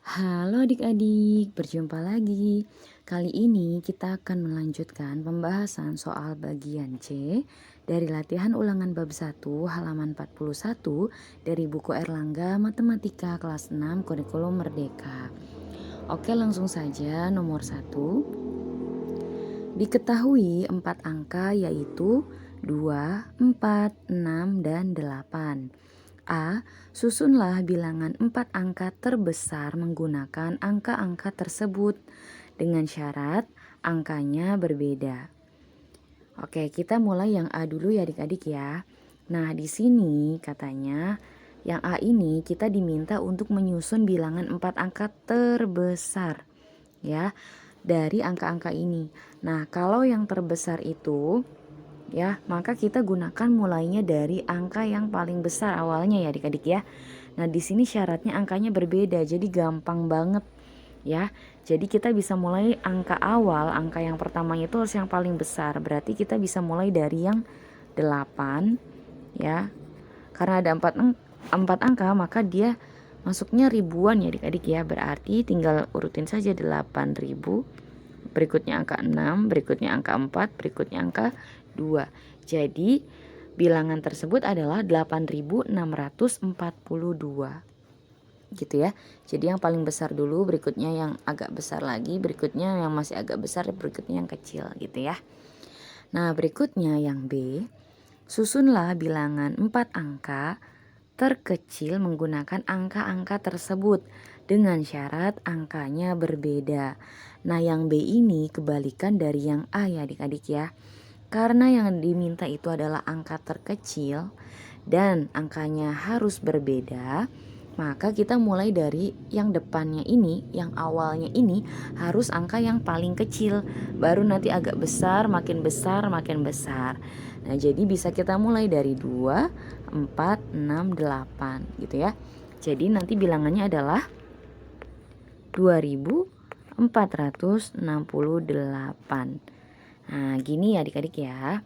Halo adik-adik, berjumpa lagi. Kali ini kita akan melanjutkan pembahasan soal bagian C dari latihan ulangan bab 1 halaman 41 dari buku Erlangga Matematika kelas 6 Kurikulum Merdeka. Oke, langsung saja nomor 1. Diketahui 4 angka yaitu 2, 4, 6, dan 8. A. Susunlah bilangan 4 angka terbesar menggunakan angka-angka tersebut dengan syarat angkanya berbeda. Oke, kita mulai yang A dulu ya adik-adik ya. Nah, di sini katanya yang A ini kita diminta untuk menyusun bilangan 4 angka terbesar ya dari angka-angka ini. Nah, kalau yang terbesar itu ya, maka kita gunakan mulainya dari angka yang paling besar awalnya ya adik-adik ya. Nah, di sini syaratnya angkanya berbeda, jadi gampang banget ya. Jadi kita bisa mulai angka awal, angka yang pertamanya itu harus yang paling besar. Berarti kita bisa mulai dari yang 8 ya. Karena ada 4 angka, maka dia masuknya ribuan ya adik-adik ya. Berarti tinggal urutin saja 8.000, berikutnya angka 6, berikutnya angka 4, berikutnya angka 2. Jadi bilangan tersebut adalah 8642 gitu ya. Jadi yang paling besar dulu, berikutnya yang agak besar lagi, berikutnya yang masih agak besar, berikutnya yang kecil gitu ya. Nah, berikutnya yang B. Susunlah bilangan 4 angka terkecil menggunakan angka-angka tersebut dengan syarat angkanya berbeda. Nah, yang B ini kebalikan dari yang A ya adik-adik ya. Karena yang diminta itu adalah angka terkecil dan angkanya harus berbeda, maka kita mulai dari yang depannya ini, yang awalnya ini harus angka yang paling kecil, baru nanti agak besar, makin besar, makin besar. Nah, jadi bisa kita mulai dari 2, 4, 6, 8 gitu ya. Jadi nanti bilangannya adalah 2468. Nah, gini ya adik-adik ya.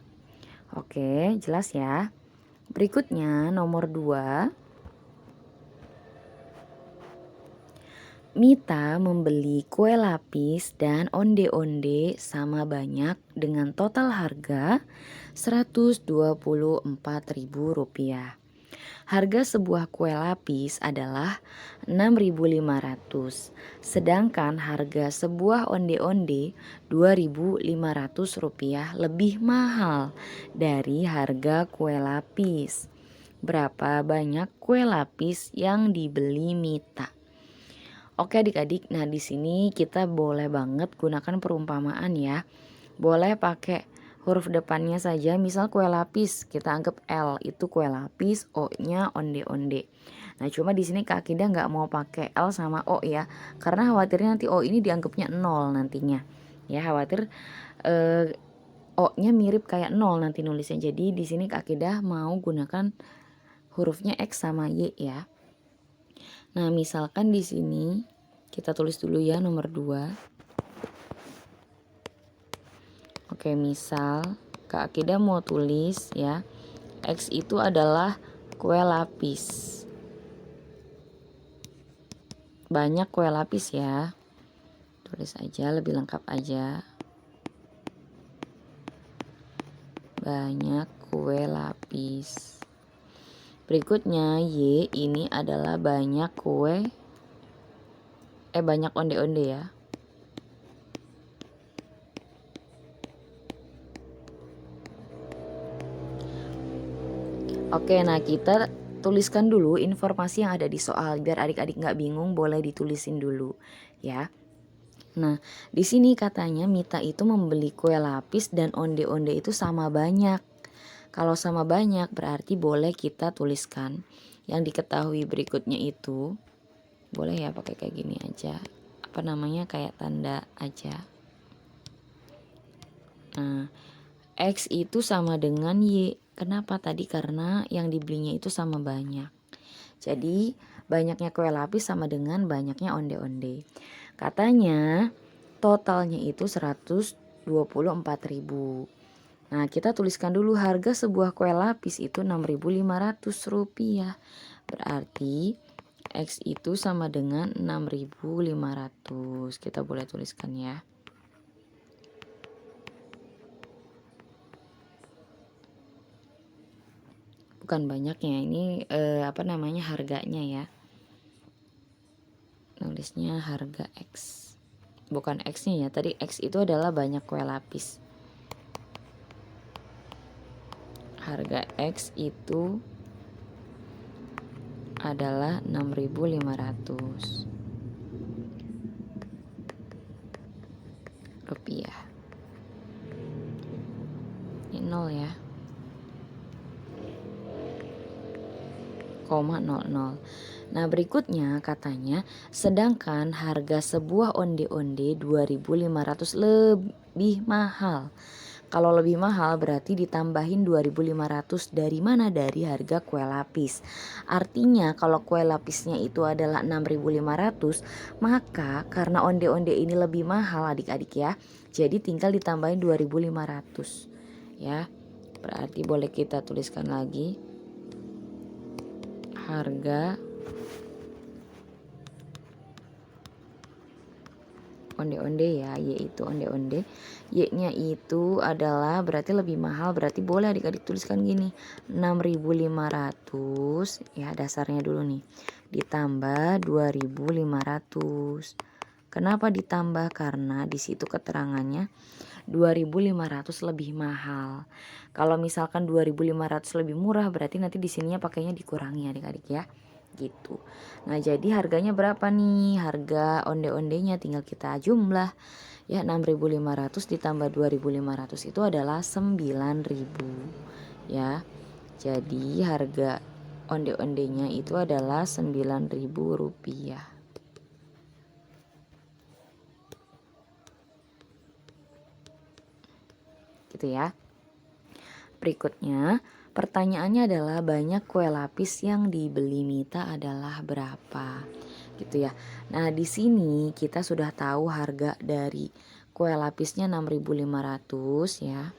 Oke, jelas ya. Berikutnya nomor 2. Mita membeli kue lapis dan onde-onde sama banyak dengan total harga Rp124.000. Harga sebuah kue lapis adalah 6.500, sedangkan harga sebuah onde-onde Rp2.500 lebih mahal dari harga kue lapis. Berapa banyak kue lapis yang dibeli Mita? Oke adik-adik, nah di sini kita boleh banget gunakan perumpamaan ya. Boleh pakai huruf depannya saja, misal kue lapis kita anggap L itu kue lapis, O-nya onde-onde. Nah cuma di sini Kak Akidah nggak mau pakai L sama O ya, karena khawatirnya nanti O ini dianggapnya 0 nantinya. Ya khawatir O-nya mirip kayak 0 nanti nulisnya. Jadi di sini Kak Akidah mau gunakan hurufnya X sama Y ya. Nah, misalkan di sini kita tulis dulu ya nomor 2. Oke, misal Kak Akidah mau tulis ya, X itu adalah kue lapis. Banyak kue lapis ya. Tulis aja lebih lengkap aja. Banyak kue lapis. Berikutnya Y ini adalah banyak banyak onde-onde ya. Oke, nah kita tuliskan dulu informasi yang ada di soal biar adik-adik nggak bingung, boleh ditulisin dulu ya. Nah, di sini katanya Mita itu membeli kue lapis dan onde-onde itu sama banyak. Kalau sama banyak berarti boleh kita tuliskan yang diketahui berikutnya itu. Boleh ya pakai kayak gini aja. Apa namanya, kayak tanda aja. Nah, X itu sama dengan Y. Kenapa tadi? Karena yang dibelinya itu sama banyak. Jadi banyaknya kue lapis sama dengan banyaknya onde-onde. Katanya totalnya itu 124.000. Nah, kita tuliskan dulu harga sebuah kue lapis itu Rp6.500. Berarti X itu sama dengan 6.500. Kita boleh tuliskan ya. Bukan banyaknya, ini harganya ya. Nulisnya harga X. Bukan X-nya ya. Tadi X itu adalah banyak kue lapis. Harga X itu adalah 6.500 rupiah. Ini 0 ya. 0,00. Nah, berikutnya katanya sedangkan harga sebuah onde-onde 2.500 lebih mahal. Kalau lebih mahal berarti ditambahin 2.500 dari mana? Dari harga kue lapis. Artinya kalau kue lapisnya itu adalah 6.500, maka karena onde-onde ini lebih mahal adik-adik ya. Jadi tinggal ditambahin 2.500 ya. Berarti boleh kita tuliskan lagi harga onde-onde ya, yaitu onde-onde. Y-nya itu adalah berarti lebih mahal, berarti boleh adik-adik tuliskan gini, 6.500 ya, dasarnya dulu nih, ditambah 2.500. Kenapa ditambah? Karena di situ keterangannya 2.500 lebih mahal. Kalau misalkan 2.500 lebih murah berarti nanti di sininya pakainya dikurangi adik-adik ya. Gitu. Nah, jadi harganya berapa nih? Harga onde-ondenya tinggal kita jumlah. Ya, 6.500 ditambah 2.500 itu adalah 9.000 ya. Jadi harga onde-ondenya itu adalah 9.000 rupiah. Gitu ya. Berikutnya, pertanyaannya adalah banyak kue lapis yang dibeli Mita adalah berapa? Gitu ya. Nah, di sini kita sudah tahu harga dari kue lapisnya 6.500 ya.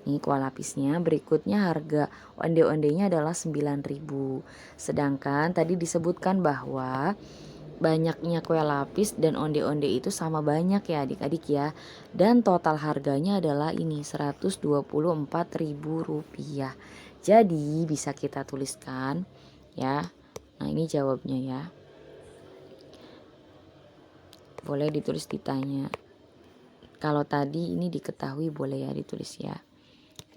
Ini kue lapisnya. Berikutnya harga onde-ondenya adalah 9.000. Sedangkan tadi disebutkan bahwa banyaknya kue lapis dan onde-onde itu sama banyak ya adik-adik ya. Dan total harganya adalah ini 124.000 rupiah. Jadi bisa kita tuliskan ya. Nah, ini jawabnya ya. Boleh ditulis ditanya. Kalau tadi ini diketahui boleh ya ditulis ya.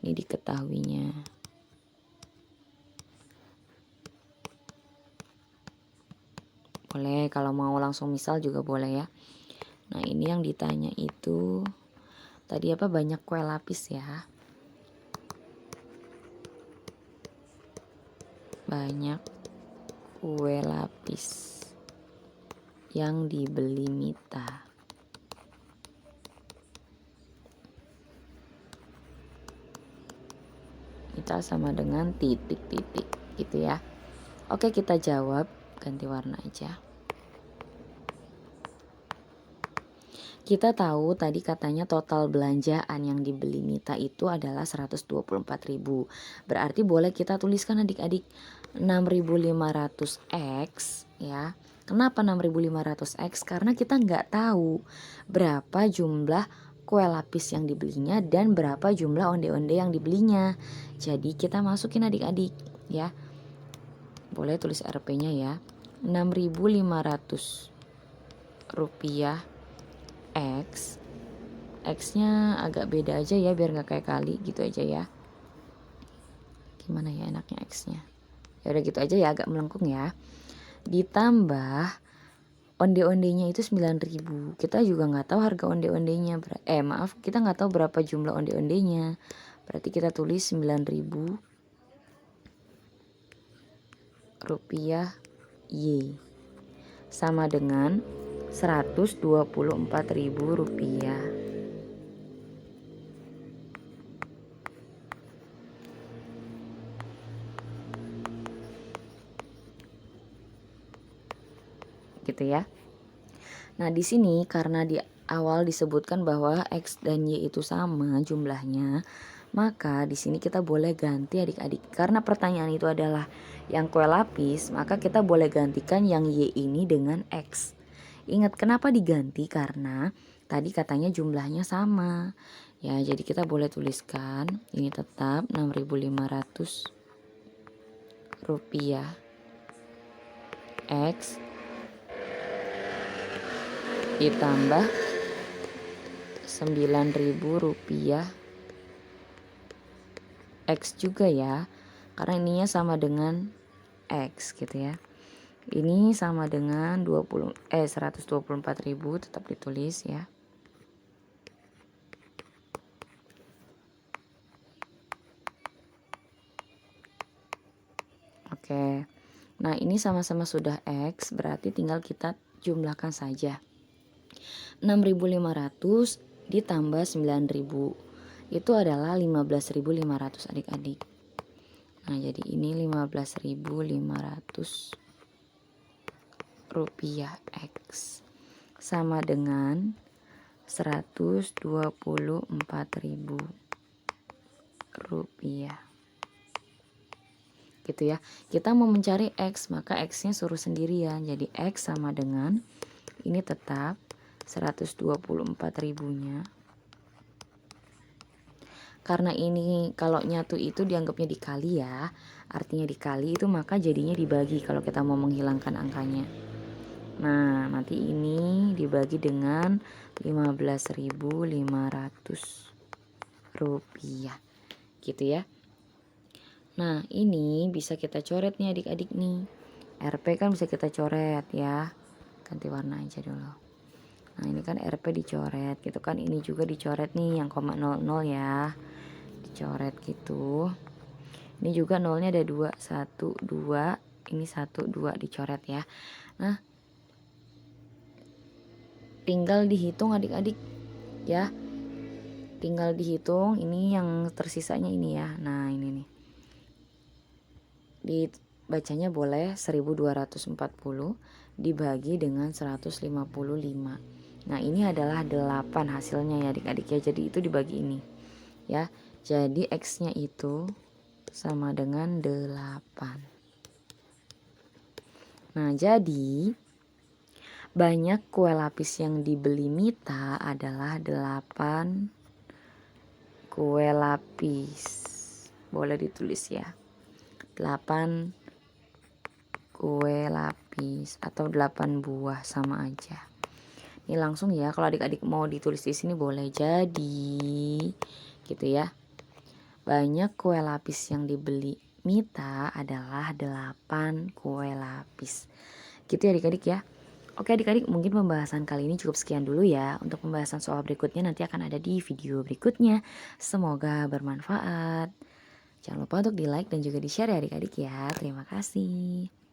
Ini diketahuinya. Boleh, kalau mau langsung misal juga boleh ya. Nah, ini yang ditanya itu tadi apa, banyak kue lapis ya. Banyak kue lapis yang dibeli Mita. Mita sama dengan titik-titik gitu ya. Oke, kita jawab, ganti warna aja. Kita tahu tadi katanya total belanjaan yang dibeli Mita itu adalah 124.000. Berarti boleh kita tuliskan adik-adik 6.500x ya. Kenapa 6.500x? Karena kita nggak tahu berapa jumlah kue lapis yang dibelinya dan berapa jumlah onde-onde yang dibelinya. Jadi kita masukin adik-adik ya. Boleh tulis RP-nya ya. 6.500 rupiah X. X-nya agak beda aja ya biar nggak kayak kali gitu aja ya. Gimana ya enaknya X-nya? Ya udah gitu aja ya, agak melengkung ya. Ditambah onde-ondenya itu 9.000. Kita juga nggak tahu harga onde-ondenya. Kita nggak tahu berapa jumlah onde-ondenya. Berarti kita tulis 9.000 rupiah Y sama dengan 124.000 rupiah. Gitu ya. Nah, di sini karena di awal disebutkan bahwa X dan Y itu sama jumlahnya, Maka di sini kita boleh ganti adik-adik. Karena pertanyaan itu adalah yang kue lapis, maka kita boleh gantikan yang Y ini dengan X. Ingat kenapa diganti? Karena tadi katanya jumlahnya sama. Ya, jadi kita boleh tuliskan ini tetap 6.500 rupiah X ditambah 9.000 rupiah X juga ya, karena ininya sama dengan X gitu ya. Ini sama dengan 124.000, tetap ditulis ya. Oke. Nah, ini sama-sama sudah X, berarti tinggal kita jumlahkan saja. 6.500 ditambah 9.000 itu adalah 15.500 adik-adik. Nah, jadi ini 15.500 rupiah X sama dengan 124.000 rupiah. Gitu ya. Kita mau mencari X, maka X-nya suruh sendirian. Jadi X sama dengan ini tetap 124.000-nya. Karena ini kalau nyatu itu dianggapnya dikali ya. Artinya dikali itu maka jadinya dibagi kalau kita mau menghilangkan angkanya. Nah, nanti ini dibagi dengan 15.500 rupiah. Gitu ya. Nah, ini bisa kita coret nih adik-adik nih. RP kan bisa kita coret ya. Ganti warna aja dulu. Nah, ini kan RP dicoret gitu kan. Ini juga dicoret nih yang 0,00 ya. Dicoret gitu. Ini juga nolnya ada 2, 1, 2. Ini 1, 2 dicoret ya. Nah, tinggal dihitung adik-adik ya. Tinggal dihitung ini yang tersisanya ini ya. Nah, ini nih. Dibacanya boleh 1240 dibagi dengan 155. Nah, ini adalah 8 hasilnya ya adik-adik ya. Jadi itu dibagi ini ya. Jadi X-nya itu sama dengan 8. Nah, jadi banyak kue lapis yang dibeli Mita adalah 8 kue lapis. Boleh ditulis ya. 8 kue lapis atau 8 buah sama aja. Ini langsung ya, kalau adik-adik mau ditulis di sini boleh. Jadi gitu ya. Banyak kue lapis yang dibeli Mita adalah 8 kue lapis. Gitu ya adik-adik ya. Oke adik-adik, mungkin pembahasan kali ini cukup sekian dulu ya. Untuk pembahasan soal berikutnya nanti akan ada di video berikutnya. Semoga bermanfaat. Jangan lupa untuk di like dan juga di share ya adik-adik ya. Terima kasih.